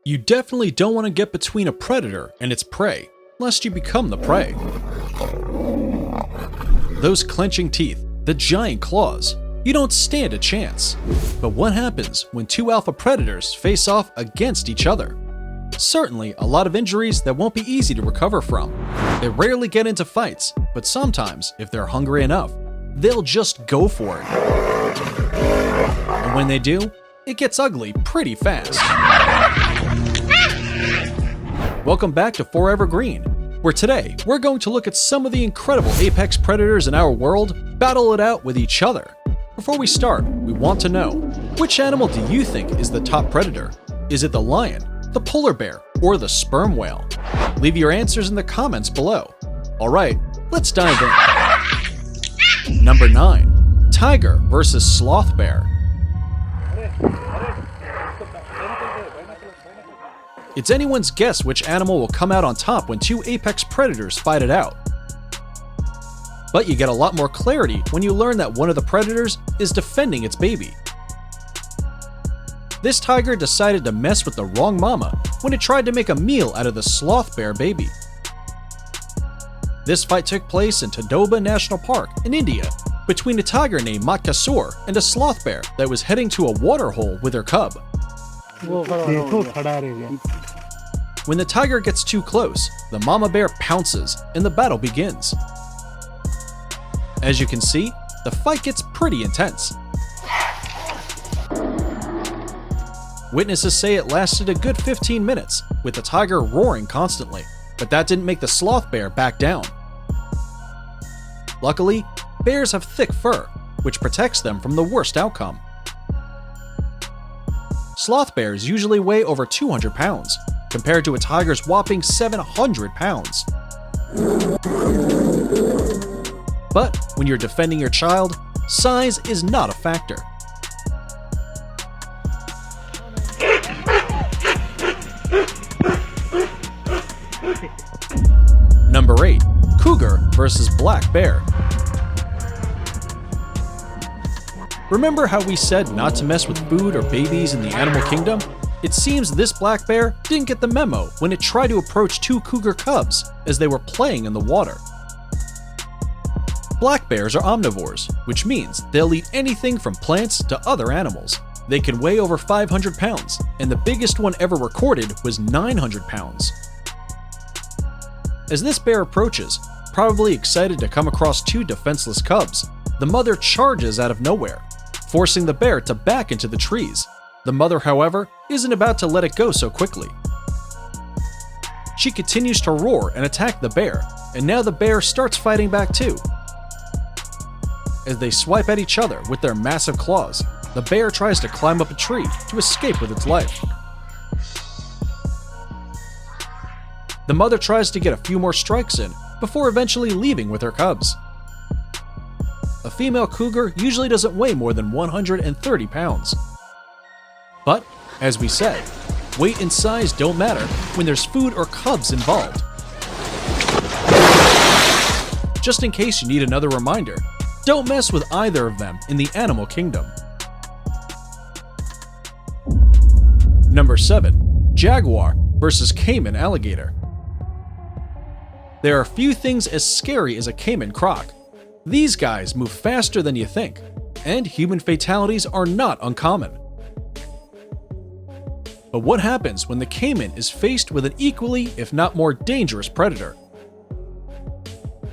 You definitely don't want to get between a predator and its prey, lest you become the prey. Those clenching teeth, the giant claws, you don't stand a chance. But what happens when two alpha predators face off against each other? Certainly a lot of injuries that won't be easy to recover from. They rarely get into fights, but sometimes, if they're hungry enough, they'll just go for it. And when they do, it gets ugly pretty fast. Welcome back to Forever Green, where today we're going to look at some of the incredible apex predators in our world battle it out with each other. Before we start, we want to know, which animal do you think is the top predator? Is it the lion, the polar bear, or the sperm whale? Leave your answers in the comments below. Alright, let's dive in. Number 9. Tiger versus sloth bear. It's anyone's guess which animal will come out on top when two apex predators fight it out. But you get a lot more clarity when you learn that one of the predators is defending its baby. This tiger decided to mess with the wrong mama when it tried to make a meal out of the sloth bear baby. This fight took place in Tadoba National Park in India between a tiger named Matkasur and a sloth bear that was heading to a water hole with her cub. When the tiger gets too close, the mama bear pounces and the battle begins. As you can see, the fight gets pretty intense. Witnesses say it lasted a good 15 minutes, with the tiger roaring constantly, but that didn't make the sloth bear back down. Luckily, bears have thick fur, which protects them from the worst outcome. Sloth bears usually weigh over 200 pounds, compared to a tiger's whopping 700 pounds. But when you're defending your child, size is not a factor. Number 8. Cougar versus black bear. Remember how we said not to mess with food or babies in the animal kingdom? It seems this black bear didn't get the memo when it tried to approach two cougar cubs as they were playing in the water. Black bears are omnivores, which means they'll eat anything from plants to other animals. They can weigh over 500 pounds, and the biggest one ever recorded was 900 pounds. As this bear approaches, probably excited to come across two defenseless cubs, the mother charges out of nowhere, forcing the bear to back into the trees. The mother, however, isn't about to let it go so quickly. She continues to roar and attack the bear, and now the bear starts fighting back too. As they swipe at each other with their massive claws, the bear tries to climb up a tree to escape with its life. The mother tries to get a few more strikes in before eventually leaving with her cubs. A female cougar usually doesn't weigh more than 130 pounds. But, as we said, weight and size don't matter when there's food or cubs involved. Just in case you need another reminder, don't mess with either of them in the animal kingdom. Number 7. Jaguar versus Cayman alligator. There are few things as scary as a Cayman croc. These guys move faster than you think, and human fatalities are not uncommon. But what happens when the cayman is faced with an equally, if not more dangerous predator?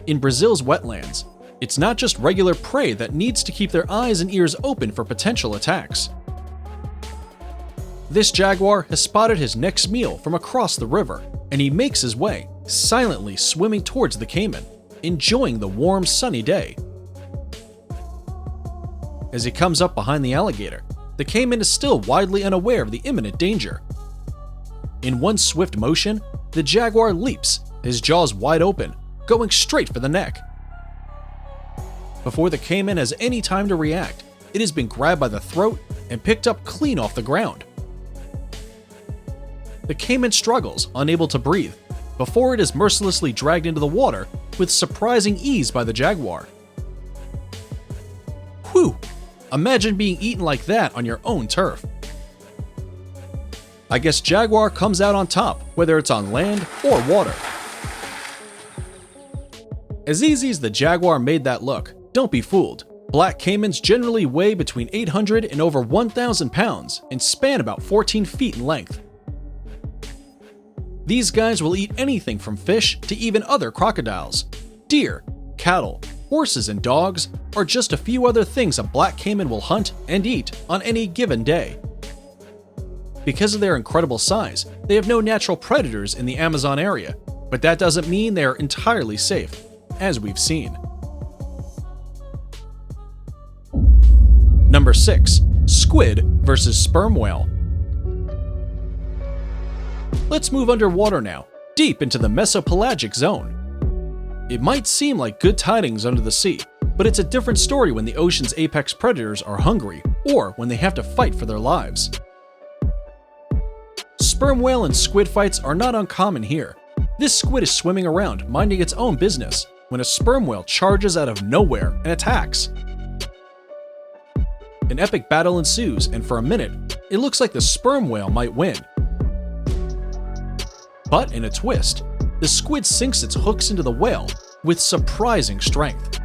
In Brazil's wetlands, it's not just regular prey that needs to keep their eyes and ears open for potential attacks. This jaguar has spotted his next meal from across the river, and he makes his way, silently swimming towards the cayman, enjoying the warm, sunny day. As he comes up behind the alligator, the cayman is still widely unaware of the imminent danger. In one swift motion, the jaguar leaps, his jaws wide open, going straight for the neck. Before the cayman has any time to react, it has been grabbed by the throat and picked up clean off the ground. The cayman struggles, unable to breathe, before it is mercilessly dragged into the water with surprising ease by the jaguar. Whew! Imagine being eaten like that on your own turf. I guess jaguar comes out on top, whether it's on land or water. As easy as the jaguar made that look, don't be fooled. Black caimans generally weigh between 800 and over 1,000 pounds and span about 14 feet in length. These guys will eat anything from fish to even other crocodiles. Deer, cattle, horses, and dogs are just a few other things a black caiman will hunt and eat on any given day. Because of their incredible size, they have no natural predators in the Amazon area, but that doesn't mean they are entirely safe, as we've seen. Number 6. Squid versus sperm whale. Let's move underwater now, deep into the mesopelagic zone. It might seem like good tidings under the sea, but it's a different story when the ocean's apex predators are hungry or when they have to fight for their lives. Sperm whale and squid fights are not uncommon here. This squid is swimming around, minding its own business, when a sperm whale charges out of nowhere and attacks. An epic battle ensues, and for a minute, it looks like the sperm whale might win. But in a twist, the squid sinks its hooks into the whale with surprising strength.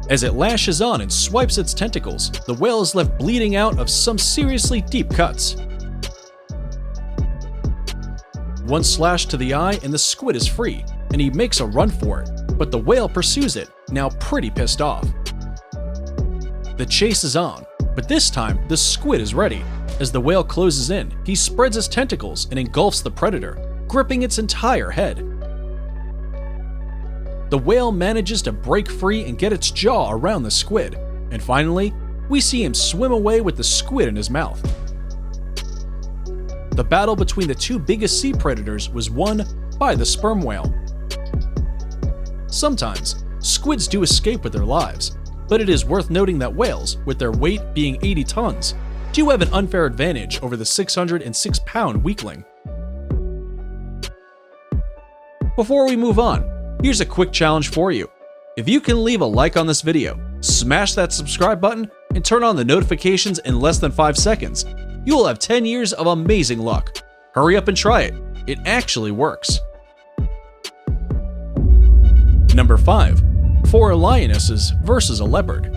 As it lashes on and swipes its tentacles, the whale is left bleeding out of some seriously deep cuts. One slash to the eye and the squid is free, and he makes a run for it, but the whale pursues it, now pretty pissed off. The chase is on, but this time the squid is ready. As the whale closes in, he spreads his tentacles and engulfs the predator, gripping its entire head. The whale manages to break free and get its jaw around the squid, and finally, we see him swim away with the squid in his mouth. The battle between the two biggest sea predators was won by the sperm whale. Sometimes, squids do escape with their lives, but it is worth noting that whales, with their weight being 80 tons, do have an unfair advantage over the 606-pound weakling. Before we move on, here's a quick challenge for you. If you can leave a like on this video, smash that subscribe button, and turn on the notifications in less than 5 seconds, you will have 10 years of amazing luck. Hurry up and try it. It actually works. Number 5. 4 lionesses versus a leopard.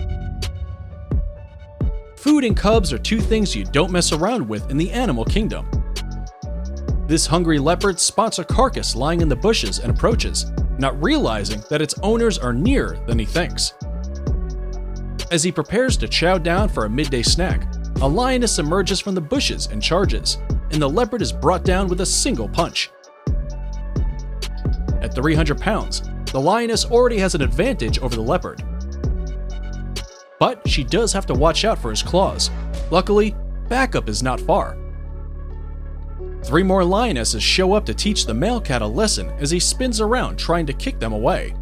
Food and cubs are two things you don't mess around with in the animal kingdom. This hungry leopard spots a carcass lying in the bushes and approaches, not realizing that its owners are nearer than he thinks. As he prepares to chow down for a midday snack, a lioness emerges from the bushes and charges, and the leopard is brought down with a single punch. At 300 pounds, the lioness already has an advantage over the leopard. But she does have to watch out for his claws. Luckily, backup is not far. 3 more lionesses show up to teach the male cat a lesson as he spins around trying to kick them away.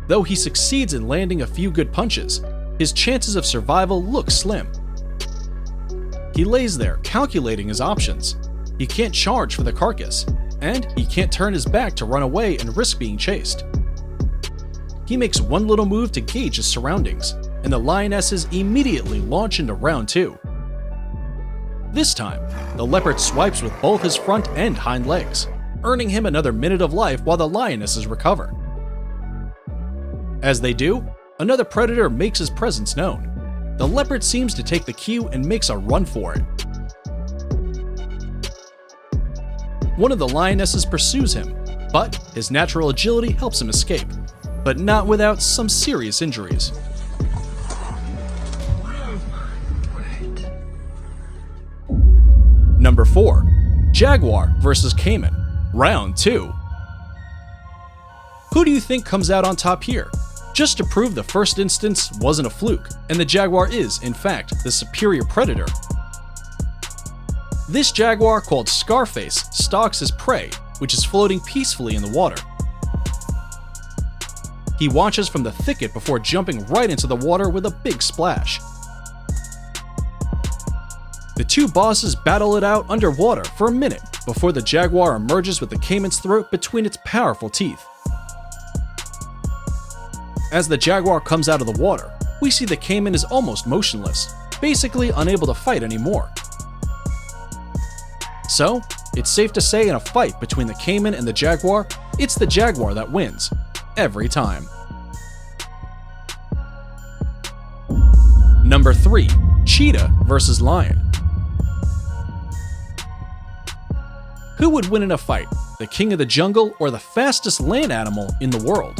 Though he succeeds in landing a few good punches, his chances of survival look slim. He lays there calculating his options. He can't charge for the carcass, and he can't turn his back to run away and risk being chased. He makes one little move to gauge his surroundings, and the lionesses immediately launch into round 2. This time, the leopard swipes with both his front and hind legs, earning him another minute of life while the lionesses recover. As they do, another predator makes his presence known. The leopard seems to take the cue and makes a run for it. One of the lionesses pursues him, but his natural agility helps him escape, but not without some serious injuries. Number 4. Jaguar versus Caiman, Round 2. Who do you think comes out on top here? Just to prove the first instance wasn't a fluke, and the jaguar is, in fact, the superior predator. This jaguar, called Scarface, stalks his prey, which is floating peacefully in the water. He watches from the thicket before jumping right into the water with a big splash. The two bosses battle it out underwater for a minute before the jaguar emerges with the caiman's throat between its powerful teeth. As the jaguar comes out of the water, we see the caiman is almost motionless. basically unable to fight anymore. So, it's safe to say in a fight between the caiman and the jaguar, it's the jaguar that wins, every time. Number 3. Cheetah versus lion. Who would win in a fight, the king of the jungle or the fastest land animal in the world?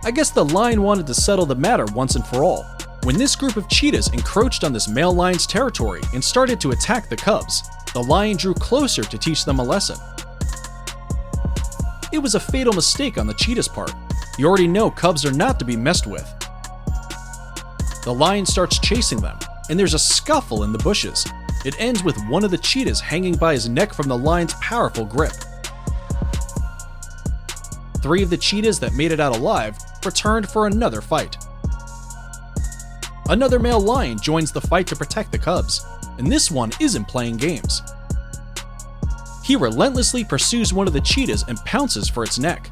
I guess the lion wanted to settle the matter once and for all, when this group of cheetahs encroached on this male lion's territory and started to attack the cubs. The lion drew closer to teach them a lesson. It was a fatal mistake on the cheetah's part. You already know cubs are not to be messed with. The lion starts chasing them, and there's a scuffle in the bushes. It ends with one of the cheetahs hanging by his neck from the lion's powerful grip. 3 of the cheetahs that made it out alive returned for another fight. Another male lion joins the fight to protect the cubs, and this one isn't playing games. He relentlessly pursues one of the cheetahs and pounces for its neck.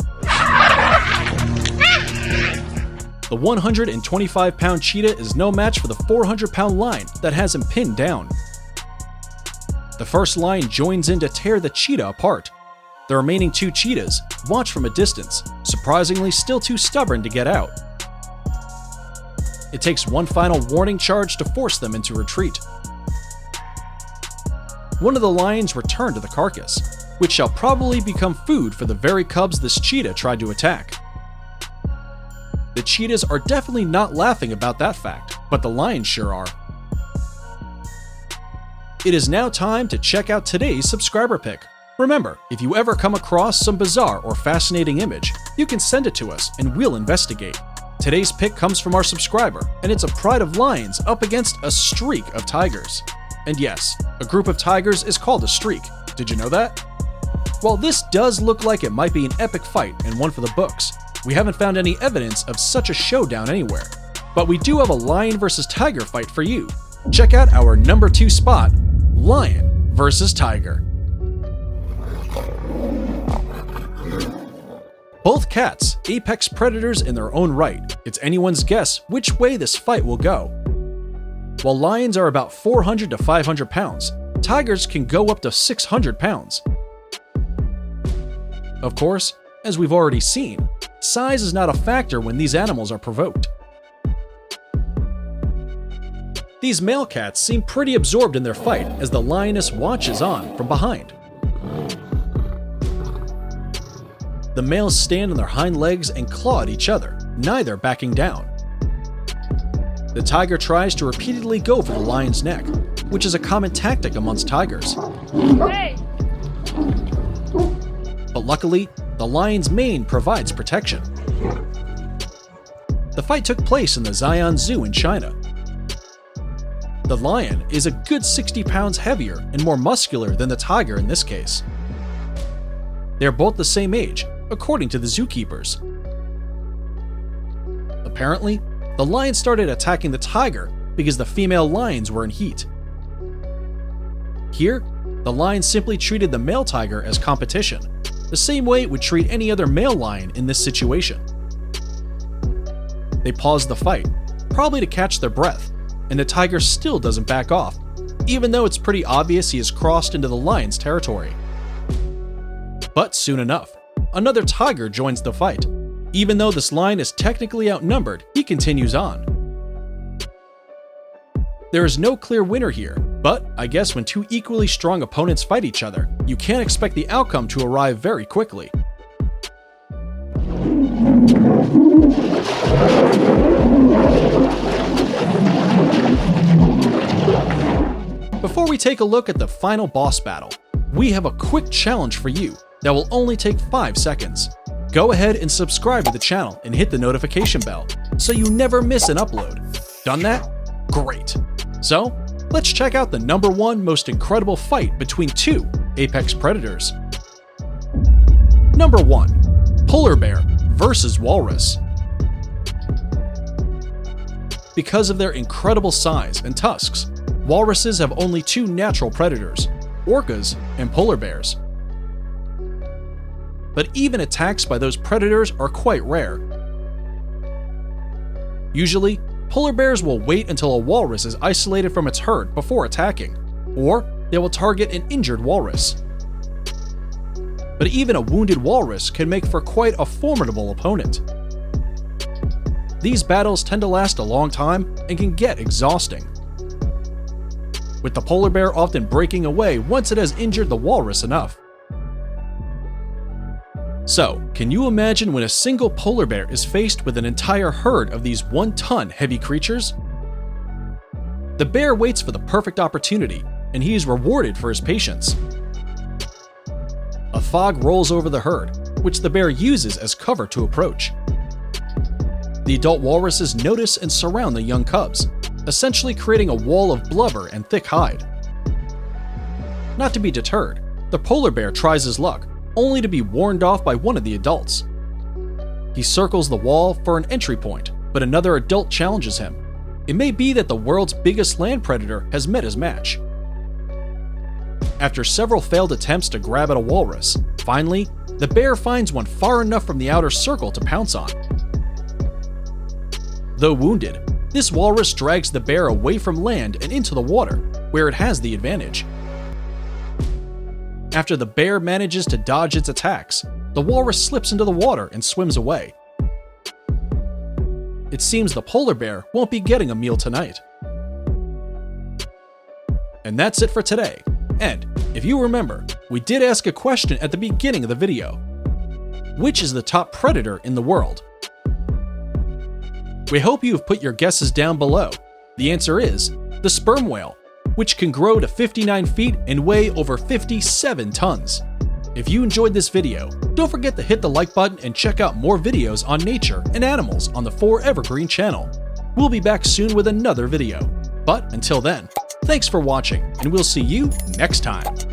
The 125-pound cheetah is no match for the 400-pound lion that has him pinned down. The first lion joins in to tear the cheetah apart. The remaining 2 cheetahs watch from a distance, surprisingly still too stubborn to get out. It takes one final warning charge to force them into retreat. One of the lions returned to the carcass, which shall probably become food for the very cubs this cheetah tried to attack. The cheetahs are definitely not laughing about that fact, but the lions sure are. It is now time to check out today's subscriber pick. Remember, if you ever come across some bizarre or fascinating image, you can send it to us and we'll investigate. Today's pick comes from our subscriber, and it's a pride of lions up against a streak of tigers. And yes, a group of tigers is called a streak. Did you know that? While this does look like it might be an epic fight and one for the books, we haven't found any evidence of such a showdown anywhere. But we do have a lion versus tiger fight for you. Check out our number 2 spot, lion versus tiger. Both cats, apex predators in their own right. It's anyone's guess which way this fight will go. While lions are about 400 to 500 pounds, tigers can go up to 600 pounds. Of course, as we've already seen, size is not a factor when these animals are provoked. These male cats seem pretty absorbed in their fight as the lioness watches on from behind. The males stand on their hind legs and claw at each other, neither backing down. The tiger tries to repeatedly go for the lion's neck, which is a common tactic amongst tigers. Hey! But luckily, the lion's mane provides protection. The fight took place in the Xi'an Zoo in China. The lion is a good 60 pounds heavier and more muscular than the tiger in this case. They are both the same age, according to the zookeepers. Apparently, the lion started attacking the tiger because the female lions were in heat. Here, the lion simply treated the male tiger as competition, the same way it would treat any other male lion in this situation. They paused the fight, probably to catch their breath, and the tiger still doesn't back off, even though it's pretty obvious he has crossed into the lion's territory. But soon enough, another tiger joins the fight. Even though this lion is technically outnumbered, he continues on. There is no clear winner here, but I guess when 2 equally strong opponents fight each other, you can't expect the outcome to arrive very quickly. Before we take a look at the final boss battle, we have a quick challenge for you that will only take 5 seconds. Go ahead and subscribe to the channel and hit the notification bell so you never miss an upload. Done that? Great. So, let's check out the number 1 most incredible fight between 2 apex predators. Number 1. Polar bear versus walrus. Because of their incredible size and tusks, walruses have only 2 natural predators, orcas and polar bears. But even attacks by those predators are quite rare. Usually, polar bears will wait until a walrus is isolated from its herd before attacking, or they will target an injured walrus. But even a wounded walrus can make for quite a formidable opponent. These battles tend to last a long time and can get exhausting, with the polar bear often breaking away once it has injured the walrus enough. So, can you imagine when a single polar bear is faced with an entire herd of these 1-ton heavy creatures? The bear waits for the perfect opportunity, and he is rewarded for his patience. A fog rolls over the herd, which the bear uses as cover to approach. The adult walruses notice and surround the young cubs, essentially creating a wall of blubber and thick hide. Not to be deterred, the polar bear tries his luck, only to be warned off by one of the adults. He circles the wall for an entry point, but another adult challenges him. It may be that the world's biggest land predator has met his match. After several failed attempts to grab at a walrus, finally, the bear finds one far enough from the outer circle to pounce on. Though wounded, this walrus drags the bear away from land and into the water, where it has the advantage. After the bear manages to dodge its attacks, the walrus slips into the water and swims away. It seems the polar bear won't be getting a meal tonight. And that's it for today. And if you remember, we did ask a question at the beginning of the video. Which is the top predator in the world? We hope you have put your guesses down below. The answer is the sperm whale, which can grow to 59 feet and weigh over 57 tons. If you enjoyed this video, don't forget to hit the like button and check out more videos on nature and animals on the 4Evergreen channel. We'll be back soon with another video. But until then, thanks for watching, and we'll see you next time.